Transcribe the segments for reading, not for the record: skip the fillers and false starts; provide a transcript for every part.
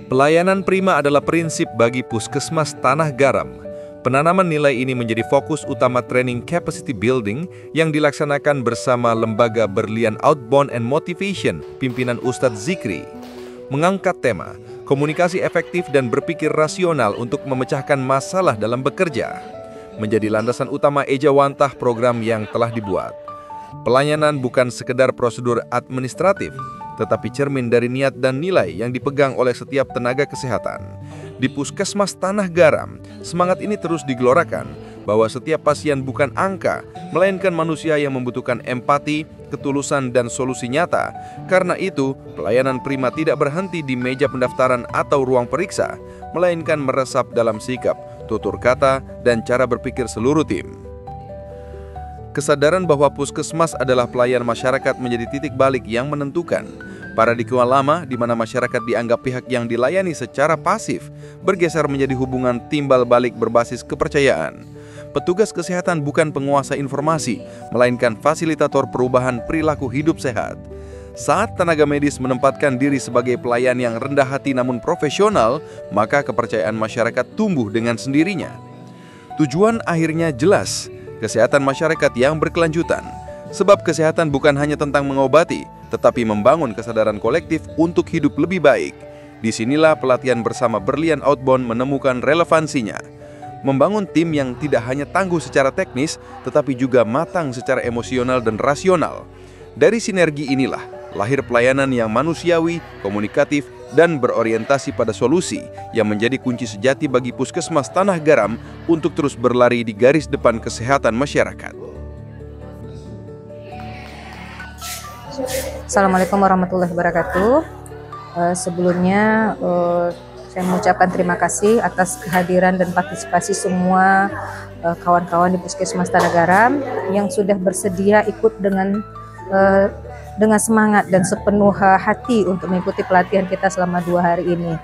Pelayanan prima adalah prinsip bagi Puskesmas Tanah Garam. Penanaman nilai ini menjadi fokus utama training capacity building yang dilaksanakan bersama Lembaga Berlian Outbound and Motivation, pimpinan Ustadz Zikri. Mengangkat tema, komunikasi efektif dan berpikir rasional untuk memecahkan masalah dalam bekerja, menjadi landasan utama ejawantah program yang telah dibuat. Pelayanan bukan sekedar prosedur administratif, tetapi cermin dari niat dan nilai yang dipegang oleh setiap tenaga kesehatan. Di Puskesmas Tanah Garam, semangat ini terus digelorakan bahwa setiap pasien bukan angka, melainkan manusia yang membutuhkan empati, ketulusan, dan solusi nyata. Karena itu, pelayanan prima tidak berhenti di meja pendaftaran atau ruang periksa, melainkan meresap dalam sikap, tutur kata, dan cara berpikir seluruh tim. Kesadaran bahwa puskesmas adalah pelayan masyarakat menjadi titik balik yang menentukan. Paradigma lama di mana masyarakat dianggap pihak yang dilayani secara pasif bergeser menjadi hubungan timbal balik berbasis kepercayaan. Petugas kesehatan bukan penguasa informasi, melainkan fasilitator perubahan perilaku hidup sehat. Saat tenaga medis menempatkan diri sebagai pelayan yang rendah hati namun profesional, maka kepercayaan masyarakat tumbuh dengan sendirinya. Tujuan akhirnya jelas, kesehatan masyarakat yang berkelanjutan. Sebab kesehatan bukan hanya tentang mengobati, tetapi membangun kesadaran kolektif untuk hidup lebih baik. Disinilah pelatihan bersama Berlian Outbound menemukan relevansinya. Membangun tim yang tidak hanya tangguh secara teknis, tetapi juga matang secara emosional dan rasional. Dari sinergi inilah lahir pelayanan yang manusiawi, komunikatif, dan berorientasi pada solusi yang menjadi kunci sejati bagi Puskesmas Tanah Garam untuk terus berlari di garis depan kesehatan masyarakat. Assalamualaikum warahmatullahi wabarakatuh. Sebelumnya saya mengucapkan terima kasih atas kehadiran dan partisipasi semua kawan-kawan di Puskesmas Tanah Garam yang sudah bersedia ikut dengan semangat dan sepenuh hati untuk mengikuti pelatihan kita selama 2 hari ini.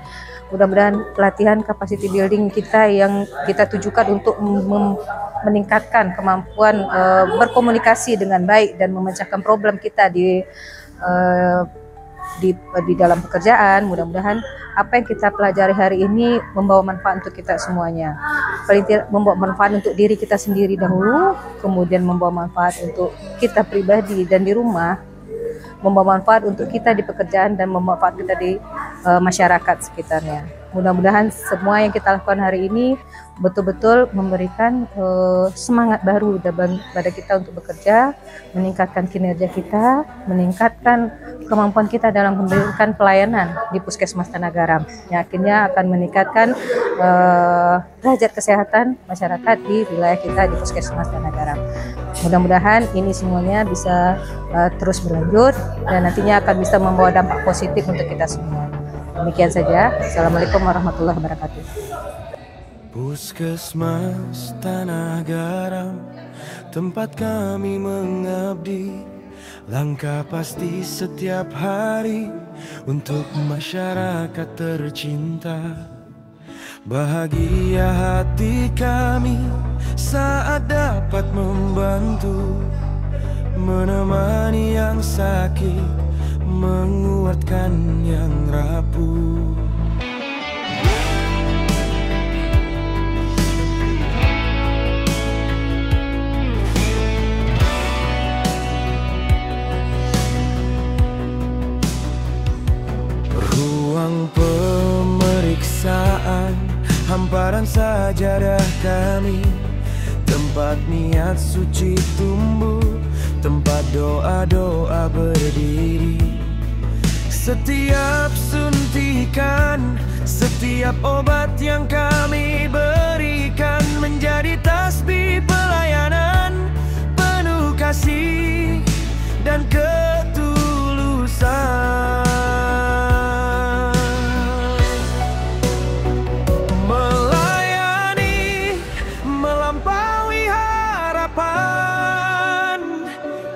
Mudah-mudahan pelatihan capacity building kita yang kita tujukan untuk meningkatkan kemampuan berkomunikasi dengan baik dan memecahkan problem kita di dalam pekerjaan. Mudah-mudahan apa yang kita pelajari hari ini membawa manfaat untuk kita semuanya. Paling tidak membawa manfaat untuk diri kita sendiri dahulu, kemudian membawa manfaat untuk kita pribadi dan di rumah, membawa manfaat untuk kita di pekerjaan dan membawa manfaat kita di masyarakat sekitarnya. Mudah-mudahan semua yang kita lakukan hari ini betul-betul memberikan semangat baru pada kita untuk bekerja, meningkatkan kinerja kita, meningkatkan kemampuan kita dalam memberikan pelayanan di Puskesmas Tanah Garam, yang akhirnya akan meningkatkan derajat kesehatan masyarakat di wilayah kita di Puskesmas Tanah Garam. Mudah-mudahan ini semuanya bisa terus berlanjut dan nantinya akan bisa membawa dampak positif untuk kita semua. Demikian saja. Assalamualaikum warahmatullahi wabarakatuh. Puskesmas Tanah Garam, tempat kami mengabdi, langkah pasti setiap hari untuk masyarakat tercinta. Bahagia hati kami saat dapat membantu, menemani yang sakit, menguatkan yang rapuh. Ruang pemeriksaan, hamparan sajadah kami, tempat niat suci tumbuh, tempat doa-doa berdiri. Setiap suntikan, setiap obat yang kami berikan menjadi tasbih pelayanan penuh kasih dan ketulusan. Melayani melampaui harapan,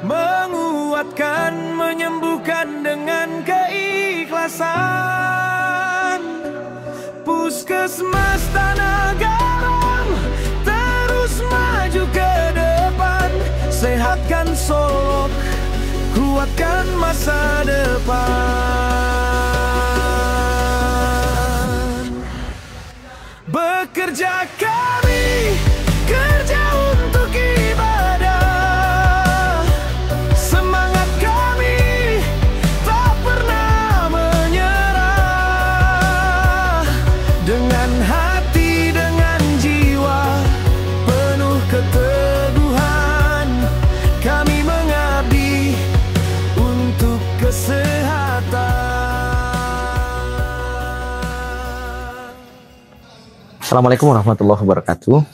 menguatkan, menyembuhkan dengan keikhlasan. Puskesmas Tanah Garam terus maju ke depan, sehatkan Solok, kuatkan masa depan. Assalamualaikum warahmatullahi wabarakatuh.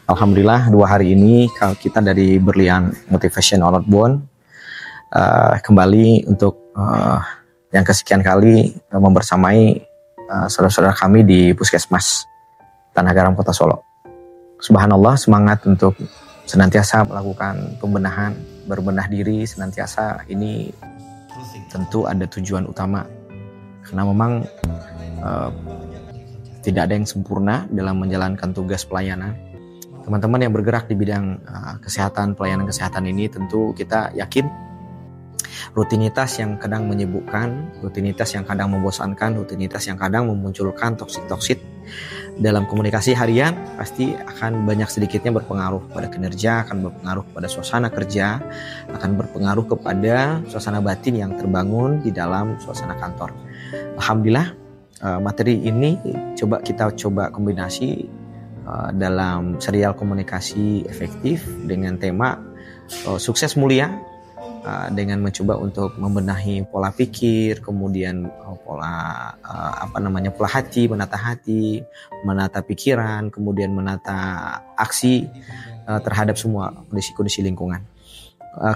Alhamdulillah 2 hari ini kita dari Berlian Motivation Outbound kembali untuk yang kesekian kali membersamai saudara-saudara kami di Puskesmas Tanah Garam Kota Solo. Subhanallah, semangat untuk senantiasa melakukan pembenahan, berbenah diri senantiasa ini tentu ada tujuan utama, karena memang tidak ada yang sempurna dalam menjalankan tugas pelayanan. Teman-teman yang bergerak di bidang kesehatan, pelayanan kesehatan ini tentu kita yakin rutinitas yang kadang menyibukkan, rutinitas yang kadang membosankan, rutinitas yang kadang memunculkan toksik-toksik dalam komunikasi harian pasti akan banyak sedikitnya berpengaruh pada kinerja, akan berpengaruh pada suasana kerja, akan berpengaruh kepada suasana batin yang terbangun di dalam suasana kantor. Alhamdulillah materi ini kita coba kombinasi dalam serial komunikasi efektif dengan tema sukses mulia, dengan mencoba untuk membenahi pola pikir, kemudian pola hati, menata pikiran, kemudian menata aksi terhadap semua kondisi-kondisi lingkungan.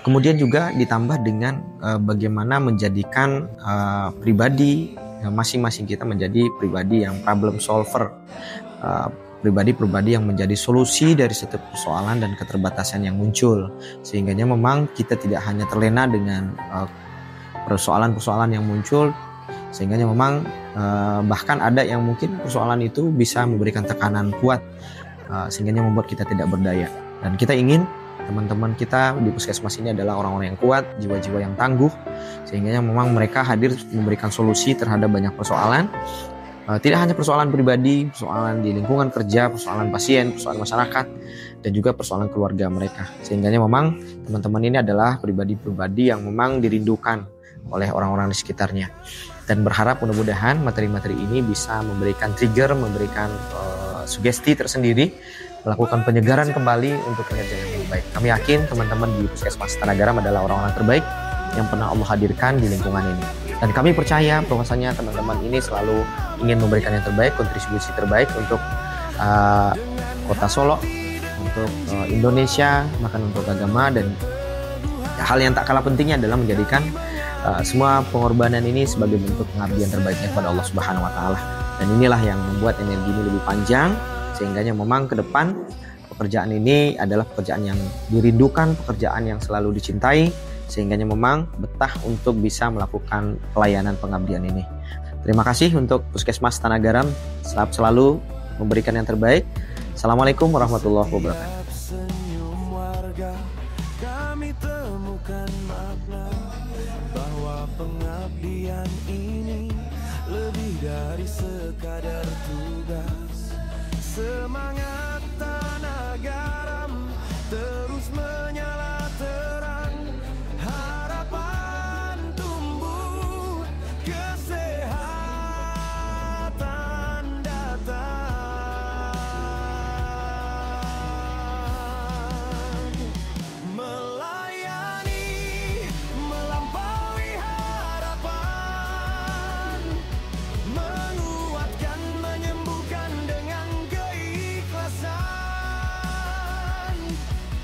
Kemudian juga ditambah dengan bagaimana menjadikan pribadi masing-masing kita menjadi pribadi yang problem solver, pribadi-pribadi yang menjadi solusi dari setiap persoalan dan keterbatasan yang muncul, sehingga memang kita tidak hanya terlena dengan persoalan-persoalan yang muncul, sehingga memang bahkan ada yang mungkin persoalan itu bisa memberikan tekanan kuat, sehingga membuat kita tidak berdaya. Dan kita ingin teman-teman kita di Puskesmas ini adalah orang-orang yang kuat, jiwa-jiwa yang tangguh, sehingga memang mereka hadir memberikan solusi terhadap banyak persoalan. Tidak hanya persoalan pribadi, persoalan di lingkungan kerja, persoalan pasien, persoalan masyarakat, dan juga persoalan keluarga mereka. Sehingga memang teman-teman ini adalah pribadi-pribadi yang memang dirindukan oleh orang-orang di sekitarnya. Dan berharap mudah-mudahan materi-materi ini bisa memberikan trigger, memberikan sugesti tersendiri, melakukan penyegaran kembali untuk kinerja yang lebih baik. Kami yakin teman-teman di Puskesmas Tanah Garam adalah orang-orang terbaik yang pernah Allah hadirkan di lingkungan ini. Dan kami percaya bahwasanya teman-teman ini selalu ingin memberikan yang terbaik, kontribusi terbaik untuk Kota Solo, untuk Indonesia, bahkan untuk agama. Dan hal yang tak kalah pentingnya adalah menjadikan semua pengorbanan ini sebagai bentuk pengabdian terbaiknya kepada Allah Subhanahu wa Ta'ala. Dan inilah yang membuat energi ini lebih panjang, sehingga memang ke depan pekerjaan ini adalah pekerjaan yang dirindukan, pekerjaan yang selalu dicintai, sehingga memang betah untuk bisa melakukan pelayanan pengabdian ini. Terima kasih untuk Puskesmas Tanah Garam selalu memberikan yang terbaik. Assalamualaikum warahmatullahi wabarakatuh. Senyum warga, kami temukan makna bahwa pengabdian ini lebih dari sekadar tugas. Semangat Tanah Garam terus menyala terang, harapan tumbuh, kesehatan datang. Melayani melampaui harapan, menguatkan, menyembuhkan dengan keikhlasan.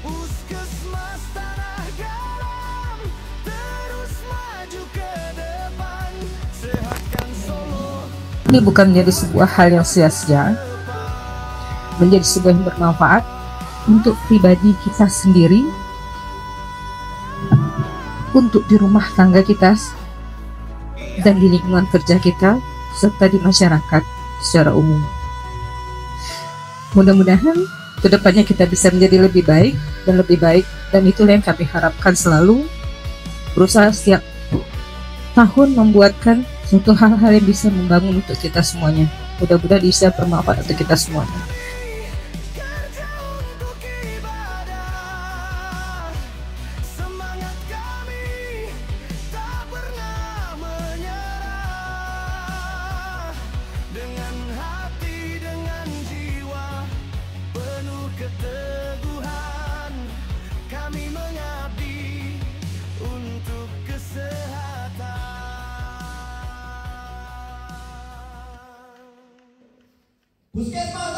Puskesmas Tanah Garam terus maju ke depan, sehatkan Solo. Ini bukan menjadi sebuah hal yang sia-sia, menjadi sebuah yang bermanfaat untuk pribadi kita sendiri, untuk di rumah tangga kita, dan di lingkungan kerja kita, serta di masyarakat secara umum. Mudah-mudahan kedepannya kita bisa menjadi lebih baik, dan itulah yang kami harapkan selalu, berusaha setiap tahun membuatkan suatu hal-hal yang bisa membangun untuk kita semuanya. Mudah-mudahan bisa bermanfaat untuk kita semuanya. Kerja untuk ibadah, semangat kami tak pernah menyerah. Dengan hati, dengan jiwa penuh keteguhan, kami mengabdi untuk kesehatan. Puskesmas